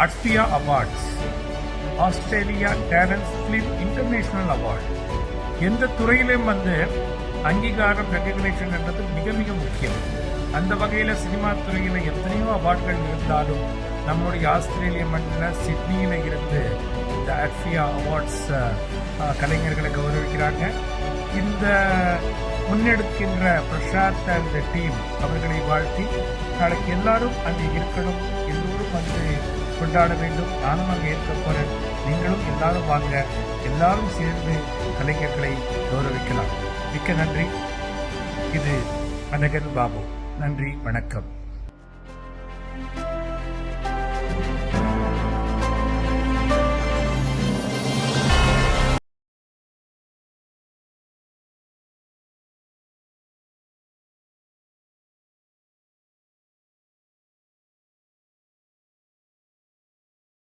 அட்பியா awards, Australia talents film international award. எந்த துறையிலும் அங்கீகாரம், ரெகக்னேஷன் என்றது மிக மிக முக்கியம். அந்த வகையில் சினிமா துறையில் எத்தனையோ அவார்டுகள் இருந்தாலும் நம்முடைய ஆஸ்திரேலிய மண்ணில் சிட்னியில் இருந்து இந்த அட்பியா அவார்ட்ஸ் கலைஞர்களை கௌரவிக்கிறாங்க. இந்த முன்னெடுக்கின்ற பிரசாத் அண்ட் டீம் அவர்களை வாழ்த்தி நாளைக்கு எல்லாரும் அங்கே இருக்கணும், எல்லோரும் கொண்டாட வேண்டும். நானும் அங்கே இருக்க போறேன், நீங்களும் எல்லாரும் வாங்க, எல்லாரும் சேர்ந்து கலைஞர்களை கௌரவிக்கலாம். மிக்க நன்றி. இது அனகன் பாபு. நன்றி, வணக்கம்.